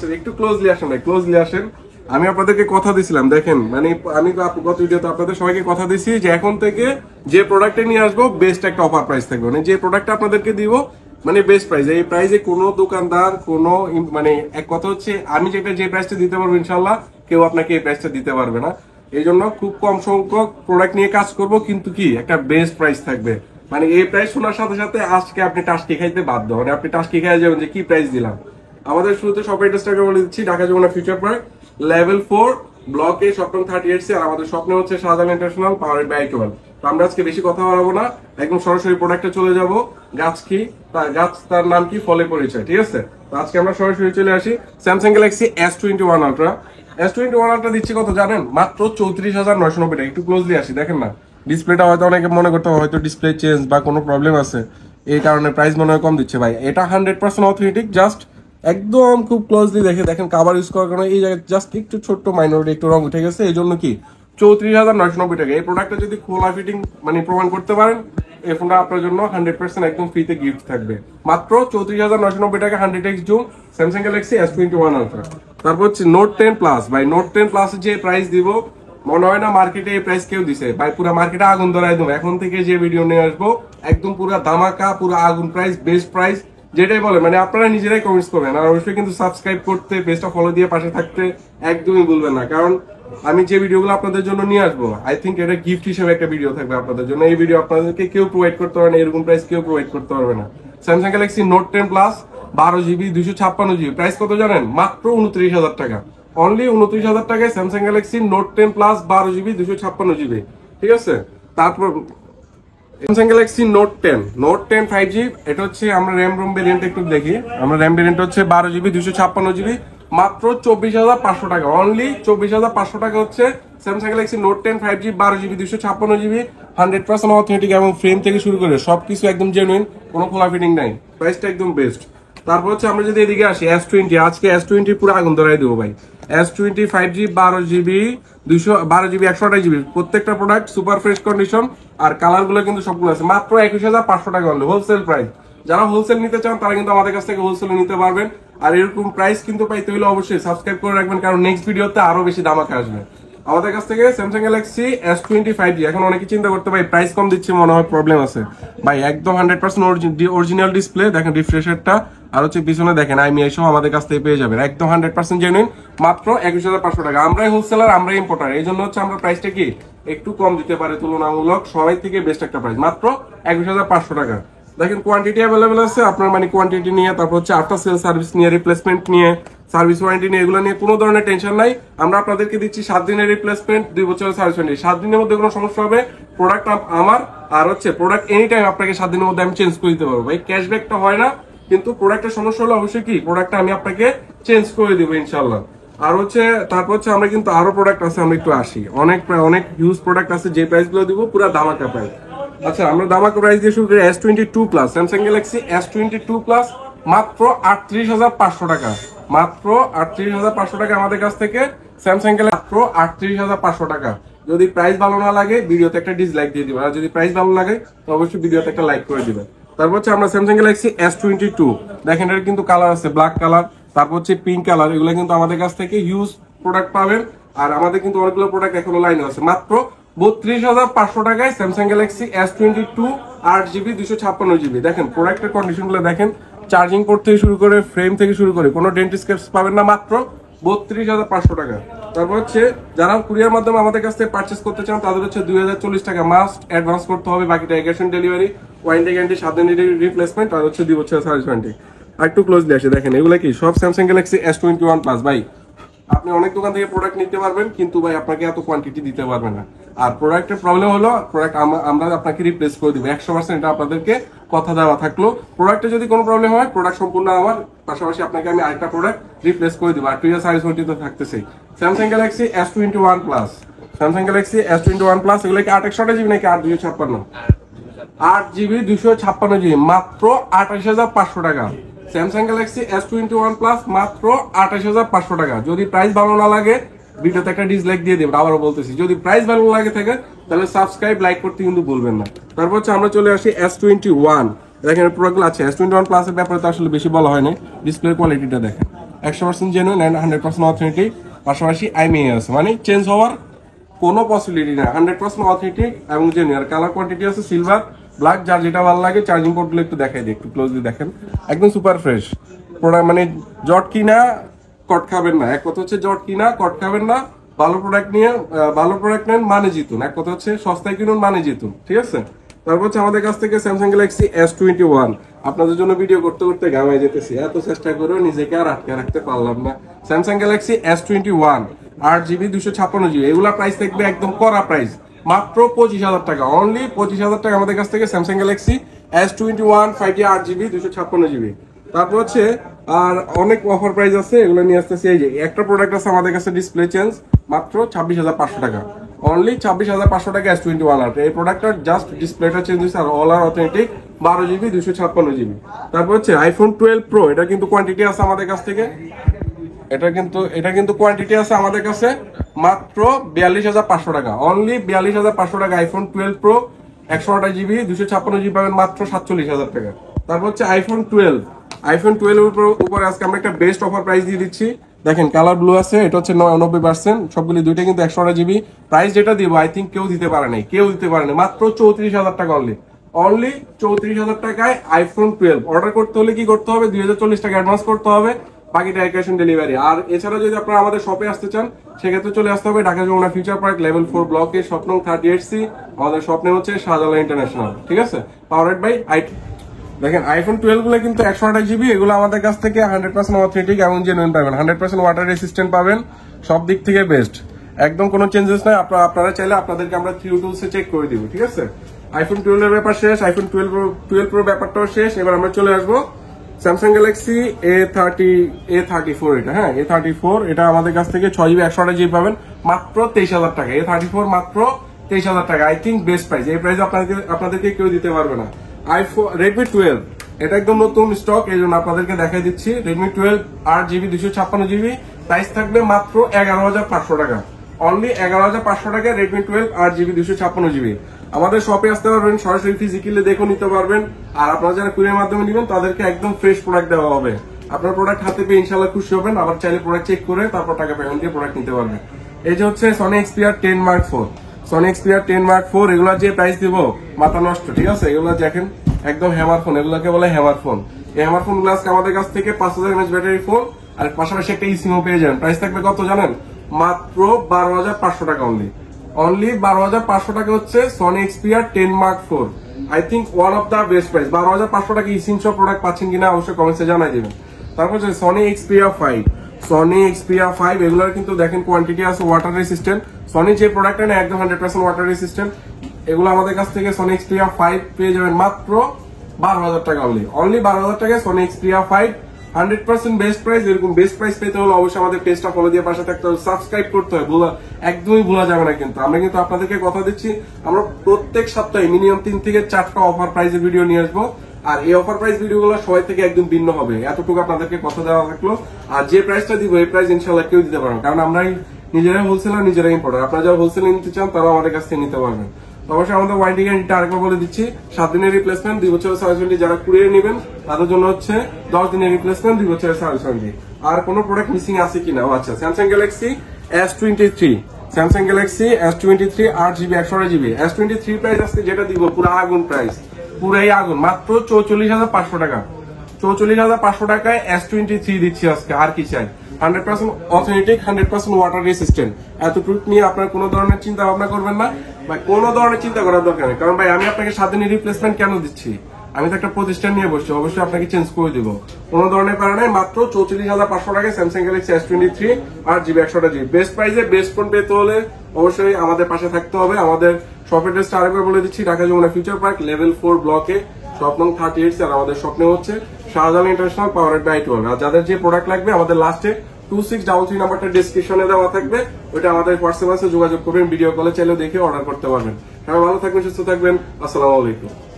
বলছেন একটু ক্লোজলি আসেন ভাই, ক্লোজলি আসেন। আমি আপনাদেরকে কথা দিছিলাম, দেখেন মানে আমি গত ভিডিওতে আপনাদের সবাইকে কথা দিছি যে এখন থেকে যে প্রোডাক্টে নিয়ে আসবো বেস্ট একটা অফার প্রাইস থাকবে, মানে যে প্রোডাক্টটা আপনাদেরকে দিব মানে বেস্ট প্রাইস। এই প্রাইসে কোনো দোকানদার কোনো মানে এক কথা হচ্ছে আমি যে প্রাইসটা দিতে পারবো ইনশাল্লাহ কেউ আপনাকে এই প্রাইসটা দিতে পারবে না। এই জন্য খুব কম সংখ্যক প্রোডাক্ট নিয়ে কাজ করব, কিন্তু কি একটা বেস্ট প্রাইস থাকবে। মানে এই প্রাইস শোনার সাথে সাথে আজকে আপনি টাস্কি খাইতে বাধ্য, মানে আপনি টাস্কি খাই যাবেন যে কি প্রাইস দিলাম। আমাদের শুরুতে শপ অ্যাড্রেসটাকে বলে দিচ্ছি, Dhaka Jamuna future park level 4 block A shop নং 38 আর আমাদের স্বপ্ন হচ্ছে শাহজালাল ইন্টারন্যাশনাল পাওয়ার বাই 12। তো আমরা আজকে বেশি কথা বাড়াবো না, একদম সরাসরি প্রোডাক্টে চলে যাব। গাছ কি গাছ, তার নাম কি, ফলে পরিচয়, ঠিক আছে। তো আজকে আমরা সরাসরি চলে আসি Samsung Galaxy S21 ultra. S21 ultra দিচ্ছি কত জানেন? মাত্র 34,990 টাকা। একটু ক্লোজলি আসি, দেখেন না ডিসপ্লেটা, হয়তো অনেকে মনে করতে হয়তো ডিসপ্লে চেঞ্জ বা কোনো প্রবলেম আছে এই কারণে প্রাইস মনে হয় কম দিচ্ছে। ভাই এটা 100% অথেন্টিক, জাস্ট একদম খুব ক্লোজলি দেখেন কাভার ইউজ করার কারণে এই জায়গায় জাস্ট একটু ছোট্ট মাইনরিটি একটু রং উঠে গেছে, এই জন্য কি 34,990 টাকা। এই প্রোডাক্টটা যদি খোলা ফিটিং মানে প্রমাণ করতে পারেন এই ফোনটা আপনার জন্য 100% একদম ফ্রিতে গিফট থাকবে। মাত্র 34,990 টাকা 100x zoom Samsung Galaxy S21 ultra. তারপর হচ্ছে নোট 10 প্লাস। ভাই নোট 10 প্লাস যে প্রাইস দিব মনে হয় না মার্কেটে এই প্রাইস কেউ দিছে। ভাই পুরো মার্কেটে আগুন ধরাই দেবো। এখন থেকে যে ভিডিও নিয়ে আসবো একদম পুরো ধামাকা, পুরো আগুন প্রাইস, বেস্ট প্রাইস যেটাই বলে, মানে আপনারা নিজেরাই কমেন্টস করবেন। আর অবশ্যই কিন্তু সাবস্ক্রাইব করতে, পেজটা ফলো দিয়ে পাশে থাকতে একদমই ভুলবেন না, কারণ আমি যে ভিডিওগুলো আপনাদের জন্য নিয়ে আসবো আই থিঙ্ক এটা গিফট হিসেবে একটা ভিডিও থাকবে আপনাদের জন্য। এই ভিডিও আপনাদেরকে কেউ প্রোভাইড করতে পারবে না, এরকম প্রাইস কেউ প্রোভাইড করতে পারবে না। Samsung Galaxy note 10 plus 12GB 256GB price কত জানেন? মাত্র 29,000 টাকা। অনলি 29,000 টাকায় Samsung Galaxy note 10 plus 12GB 256GB, ঠিক আছে। তারপর স্যামসাং গ্যালাক্সি নোট 10 5G, এটা হচ্ছে আমরা র্যাম রোম ভেরিয়েন্ট একটু দেখি। আমরা র্যাম ভেরিয়েন্ট হচ্ছে 12GB 256GB, মাত্র 24,500 টাকা। অনলি 24,500 টাকা হচ্ছে Samsung Galaxy note 10 5G 12GB 256GB, 100% authentic এবং ফ্রেম থেকে শুরু করে সবকিছু একদম জেনুইন, কোনো খোলা ফিটিং নাই, প্রাইসটা একদম বেস্ট। তারপর হচ্ছে আমরা যদি এদিকে আসি S20, আজকে S20 পুরো আগুন ধরাই দেবো ভাই। S20 5G 12GB 128GB প্রত্যেকটা প্রোডাক্ট সুপার ফ্রেশ কন্ডিশন, আর কালার গুলো কিন্তু সবগুলো আছে। মাত্র 21,500 টাকা অনলি হোলসেল প্রাইস। যারা হোলসেল নিতে চান তারা কিন্তু আমাদের কাছ থেকে হোলসেল নিতে পারবেন। আর এরকম প্রাইস কিন্তু পাইতে হলে অবশ্যই সাবস্ক্রাইব করে রাখবেন, কারণ নেক্সট ভিডিওতে আরো বেশি ধামাকা আসবে আমাদের কাছ থেকে। স্যামসাং গ্যালাক্সি S20 5G এখন অনেকে চিন্তা করতে ভাই প্রাইস কম দিচ্ছে মনে হয় প্রবলেম আছে। ভাই একদম 100% অরিজিনাল ডিসপ্লে, দেখেন রিফ্রেশারটা, আর হচ্ছে পিছনে দেখেন IMEI সহ আমাদের কাছ থেকে পেয়ে যাবেন একদম 100% জেনুইন, মাত্র 21,500 টাকা। আমরাই হোলসেলার, আমরাই ইম্পোর্টার, এই জন্য হচ্ছে আমরা প্রাইসটা কি একটু কম দিতে পারে তুলনামূলক, সবাই থেকে বেস্ট একটা প্রাইস, মাত্র 21,500 টাকা। দেখেন কোয়ান্টিটি অ্যাভেলেবেল আছে আপনার, মানে কোয়ান্টিটি নিয়ে, তারপর হচ্ছে আফটার সেল সার্ভিস নিয়ে, রিপ্লেসমেন্ট নিয়ে, সার্ভিস ওয়ারেন্টি নিয়ে, এগুলো নিয়ে কোনো ধরনের টেনশন নাই। আমরা আপনাদেরকে দিচ্ছি 7 দিনের রিপ্লেসমেন্ট, 2 বছরের সার্ভিস ওয়ারেন্টি। 7 দিনের মধ্যে কোনো সমস্যা হবে প্রোডাক্ট আমার, আর হচ্ছে প্রোডাক্ট এনি টাইম আপনাকে 7 দিনের মধ্যে আমি চেঞ্জ করে দিতে পারবো। ভাই ক্যাশব্যাকটা হয় না, কিন্তু প্রোডাক্টের সমস্যা হলে অবশ্যই কি প্রোডাক্টটা আমি আপনাকে চেঞ্জ করে দিব ইনশাল্লাহ। আর হচ্ছে তারপর হচ্ছে আমরা কিন্তু আরো প্রোডাক্ট আছে, আমরা একটু আসি। অনেক হিউজ প্রোডাক্ট আছে, যে প্রাইস গুলো দিব পুরো ধামাকা প্রাইস। আচ্ছা আমরা ধামাকা প্রাইস দিয়ে শুরু করি। S22 plus, Samsung Galaxy S22 plus মাত্র 38,500 টাকা, মাত্র 38,500 টাকা আমাদের কাছ থেকে স্যামসাং গ্যালাক্সি, মাত্র 38,500 টাকা। যদি প্রাইস ভালো না লাগে ভিডিওতে একটা ডিসলাইক দিয়ে দিবেন, আর যদি প্রাইস ভালো লাগে তো অবশ্যই ভিডিওতে একটা লাইক করে দিবেন। তারপর হচ্ছে আমরা স্যামসাং গ্যালাক্সি S22, দেখেন এর কিন্তু কালার আছে ব্ল্যাক কালার, তারপর হচ্ছে পিঙ্ক কালার, এগুলো কিন্তু আমাদের কাছ থেকে হিউজ প্রোডাক্ট পাবেন। আর আমাদের কিন্তু অনেকগুলো প্রোডাক্ট এখনো লাইনে আছে। মাত্র 32,500 টাকায় Samsung Galaxy S22 8GB 256GB। দেখেন প্রোডাক্টের কন্ডিশন গুলো দেখেন, চার্জিং পোর্ট থেকে শুরু করে ফ্রেম থেকে শুরু করে কোনো ডেন্ট স্ক্র্যাচ পাবেন না, মাত্র 32,500 টাকা। তারপর হচ্ছে যারা কুরিয়ার মাধ্যমে আমাদের কাছ থেকে পারচেস করতে চান তাদের হচ্ছে 2,040 টাকা মাস্ট অ্যাডভান্স করতে হবে, বাকিটা cash on delivery, warranty guarantee, 7 দিনের রিপ্লেসমেন্ট, আর হচ্ছে 2 বছরের সার্ভিস ওয়ারেন্টি। আর একটু ক্লোজলি আসে দেখেন, এগুলো কি সব স্যামসাং গ্যালাক্সি S21 প্লাস। ভাই আপনি অনেক দোকান থেকে প্রোডাক্ট নিতে পারবেন, কিন্তু ভাই আপনাকে এত কোয়ান্টিটি দিতে পারবে না। আর প্রোডাক্টের প্রবলেম হলো প্রোডাক্ট আমরা আপনাকে রিপ্লেস করে দিব 100%, এটা আপনাদেরকে কথা দেওয়া থাকলো। প্রোডাক্টে যদি কোনো প্রবলেম হয় প্রোডাক্ট সম্পূর্ণ আমার, পাশাপাশি আপনাকে আমি আরেকটা প্রোডাক্ট রিপ্লেস করে দিব, আর 2 ইয়ার সার্ভিস ওয়ারেন্টি তো থাকতেছেই। Samsung Galaxy S21 plus, Samsung Galaxy S21 plus, এগুলো কি 8/128GB নাকি 8/256? 8GB 256GB, মাত্র 28,500 টাকা। স্যামসাং গ্যালাক্সি S21 প্লাস মাত্র 28,500 টাকা। যদি প্রাইস ভালো না লাগে ভিডিওতে একটা ডিসলাইক দিয়ে দেবেন, আবারও বলতেছি যদি প্রাইস ভালো লাগে থাকে তাহলে সাবস্ক্রাইব লাইক করতে কিন্তু ভুলবেন না। তারপর হচ্ছে আমরা চলে আসি S21, দেখেন প্রোডাক্টগুলো আছে। S21 প্লাসের ব্যাপারে তো আসলে বেশি বলা হয় না, ডিসপ্লের কোয়ালিটিটা দেখেন, 100% জেনুইন অ্যান্ড 100% অথেন্টিক, পাশাপাশি IMEI আছে, মানে চেঞ্জ হওয়ার কোনো পসিবিলিটি না, 100% অথেন্টিক এবং জেনুইন। আর কালার কোয়ান্টিটি আছে সিলভার, ব্ল্যাক, যার যেটা ভালো লাগে। চার্জিং পোর্টগুলো একটু দেখাই দিই, একটু ক্লোজলি দেখেন, একদম সুপার ফ্রেশ প্রোডাক্ট, মানে জট কিনা কট খাবেন না। এক কথা হচ্ছে জট কিনা কট খাবেন না, ভালো প্রোডাক্ট নিয়ে ভালো প্রোডাক্ট নেন মানে জিতুন। এক কথা হচ্ছে সস্তায় কিনুন মানে জিতুন, ঠিক আছে। তারপর হচ্ছে আমাদের কাছ থেকে স্যামসাং গ্যালাক্সি S21, আপনাদের জন্য ভিডিও করতে করতে গামায় যেতেছি, এত চেষ্টা করেও নিজেকে আর আটকে রাখতে পারলাম না। Samsung Galaxy S21 8GB 256GB, এগুলা প্রাইস থাকবে একদম কড়া প্রাইস, মাত্র 25,000 টাকা, অনলি 25,000 টাকা আমাদের কাছ থেকে Samsung Galaxy S21 5G 8GB 256GB। তারপর হচ্ছে আর অনেক অফার প্রাইস আছে, এগুলো নিয়ে আসতেছি। এই যে একটা প্রোডাক্ট আছে আমাদের কাছে ডিসপ্লে চেঞ্জ, মাত্র 26,500 টাকা, অনলি 26,500 টাকা S21 আর এই প্রোডাক্টটার জাস্ট ডিসপ্লেটা চেঞ্জ হয়েছে, আর অল আর অথেন্টিক 12GB 256GB। তারপর হচ্ছে iPhone 12 Pro, এটা কিন্তু কোয়ান্টিটি আছে আমাদের কাছ থেকে, এটা কিন্তু কোয়ান্টিটি আছে আমাদের কাছে, মাত্র 42,500 টাকা, অনলি 42,500 টাকা iPhone 12 Pro 128GB 256GB পাবেন মাত্র 47,000 টাকা। তারপর হচ্ছে iPhone 12 এর উপরে আজকে আমরা একটা বেস্ট অফার প্রাইস দিয়ে দিচ্ছি। দেখেন কালার ব্লু আছে, এটা হচ্ছে 99%, সবগুলি দুইটা কিন্তু 128GB। প্রাইস যেটা দিব আই থিঙ্ক কেউ দিতে পারে নাই, মাত্র 34,000 টাকা, অনলি 34,000 টাকায় iPhone 12। অর্ডার করতে হলে কি করতে হবে, 2,040 টাকা অ্যাডভান্স করতে হবে, বাকিটা ক্যাশ অন ডেলিভারি। আর এছাড়া যদি আপনারা আমাদের শপে আসতে চান সেক্ষেত্রে চলে আসতে হবে Dhaka Jamuna future park level 4 ব্লকে, শপ নং 38C। আমাদের শপ নেম হচ্ছে শাহজালাল ইন্টারন্যাশনাল, ঠিক আছে, পাওয়ার্ড বাই আইটি। দেখেন iPhone 12 গুলো কিন্তু 128GB, এগুলো আমাদের কাছ থেকে 100% অথেন্টিক এবং জেনুইন পাবেন, 100% ওয়াটার রেসিস্ট্যান্ট পাবেন, সব দিক থেকে বেস্ট, একদম কোনো চেঞ্জেস নাই। আপনারা চাইলে আপনাদেরকে আমরা 3 টুলসে চেক করে দিব, ঠিক আছে। iPhone 12 এর ব্যাপার শেষ, iPhone 12 Pro ব্যাপারটাও শেষ। এবার আমরা চলে আসবো স্যামসাং গ্যালাক্সি A34, এটা হ্যাঁ A34, এটা আমাদের কাছ থেকে 6GB 128GB পাবেন মাত্র 23,000 টাকা। A34 মাত্র 23,000 টাকা, আই থিঙ্ক বেস্ট প্রাইস, এই প্রাইস আপনাদেরকে কেউ দিতে পারবে না। Redmi 12, এটা একদম নতুন স্টক, এই জন্য আপনাদেরকে দেখাই দিচ্ছি। Redmi 12 8GB 256GB, প্রাইস থাকবে মাত্র 11,500 টাকা, অনলি 11,500 টাকা Redmi 12 8GB 256GB। আমাদের শপে আসতে পারবেন, সরাসরি ফিজিক্যালি দেখে নিতে পারবেন। আর আপনারা যারা কুরিয়ার মাধ্যমে নেবেন তাদেরকে একদম ফ্রেশ প্রোডাক্ট দেওয়া হবে। আপনার প্রোডাক্ট হাতে পেয়ে ইনশাল্লাহ খুশি হবেন, আবার চাইলে প্রোডাক্ট চেক করে তারপর টাকা পেমেন্ট দিয়ে প্রোডাক্ট নিতে পারবেন। এই যে হচ্ছে Sony Xperia 10 Mark IV, Sony Xperia 10 Mark IV, এগুলা যে প্রাইস দিব মাথা নষ্ট, ঠিক আছে। এগুলা দেখেন একদম হ্যামার ফোন, এগুলোকে বলে হ্যামার ফোন। এই হ্যামার ফোন গুলো আজকে আমাদের কাছ থেকে 5000 mAh ব্যাটারি ফোন, আর পাশাপাশি একটা ইসিমও পেয়ে যাবেন। প্রাইস থাকবে কত জানেন, মাত্র 12,500 টাকা, অনলি 12,500 টাকা হচ্ছে Sony Xperia 10 Mark IV। I think one of the best price. 12,500 টাকা ইসিম সব প্রোডাক্ট পাচ্ছেন কিনা অবশ্যই কমেন্টসে জানাই দিবেন। তারপর হচ্ছে Sony Xperia 5, এগুলোর কিন্তু দেখেন কোয়ান্টিটি আছে, ওয়াটার রেসিস্ট্যান্ট। সনি যে প্রোডাক্টটা নেয় একদম 100% ওয়াটার রেসিস্ট্যান্ট। এগুলো আমাদের কাছ থেকে Sony Xperia 5 পেয়ে যাবেন মাত্র 12,000 টাকা, অনলি 12,000 টাকায় Sony Xperia 5, 100% বেস্ট প্রাইস। এরকম বেস্ট প্রাইস পেতে হলে অবশ্যই আমাদের পেজটা ফলো দিয়ে পাশে থাকতে হবে, সাবস্ক্রাইব করতে হবে, একদমই ভুলা যাবে না। কিন্তু আমরা কিন্তু আপনাদেরকে কথা দিচ্ছি, আমরা প্রত্যেক সপ্তাহে মিনিমাম 3 থেকে 4টা অফার প্রাইসের ভিডিও নিয়ে আসবো। আর এই অফার প্রাইস ভিডিওগুলো সবাই থেকে একদম ভিন্ন হবে, এতটুকু আপনাদেরকে কথা দেওয়া থাকলো। আর যে প্রাইসটা দিব এই প্রাইস ইনশাল্লাহ কেউ দিতে পারবেন, কারণ আমরাই নিজেরাই হোলসেলার, নিজেরাই ইম্পোর্টার। আপনারা যারা হোলসেল নিতে চান তারাও আমাদের কাছ থেকে নিতে পারবেন। অবশ্যই আমাদের ওয়ারেন্টি গ্যারান্টিটা আরেকবার বলে দিচ্ছি, 7 দিনের রিপ্লেসমেন্ট, 2 বছরের সার্ভিস ওয়ারেন্টি। যারা কুরিয়ার নেবেন তাদের জন্য হচ্ছে 10 দিনের রিপ্লেসমেন্ট, 2 বছরের সার্ভিস ওয়ারেন্টি। আর কোনো প্রোডাক্ট মিসিং আছে কিনা, আচ্ছা Samsung Galaxy S23, 8GB 128GB S23 price আজকে যেটা দিব পুরো আগুন প্রাইস, পুরাই আগুন, মাত্র 44,500 টাকা। 44,500 টাকায় S23 দিচ্ছি আজকে, আর কি চাই। 100% অথেন্টিক, 100% ওয়াটার রেসিস্ট্যান্ট। এতটুকু নিয়ে আপনার কোনো ধরনের চিন্তা ভাবনা করবেন না, বা কোনো ধরনের চিন্তা করার দরকার নেই। কারণ ভাই আমি আপনাকে 7 দিনের রিপ্লেসমেন্ট কেন দিচ্ছি, আমি তো একটা প্রতিষ্ঠান নিয়ে বসছি, অবশ্যই আপনাকে চেঞ্জ করে দিব, কোনো ধরনের কারণে। মাত্র 44,500 টাকায় Samsung Galaxy S23 8GB 128GB best প্রাইসে বেস্ট ফোন পেতে হলে অবশ্যই আমাদের পাশে থাকতে হবে। আমাদের শপ অ্যাড্রেসটা আরেকবার বলে দিচ্ছি, Dhaka Jamuna future park level 4 ব্লকে, শপ নং 38। আর আমাদের স্বপ্নে হচ্ছে Shahjalal international, powered by IT. আর যাদের যে প্রোডাক্ট লাগবে আমাদের লাস্টে 2633 নাম্বারটা ডেসক্রিপশনে দেওয়া থাকবে, ওইটা আমাদের হোয়াটসঅ্যাপে যোগাযোগ করবেন, ভিডিও কলে চাইলেও দেখে অর্ডার করতে পারবেন। সবাই ভালো থাকবেন, সুস্থ থাকবেন, আসসালামু আলাইকুম।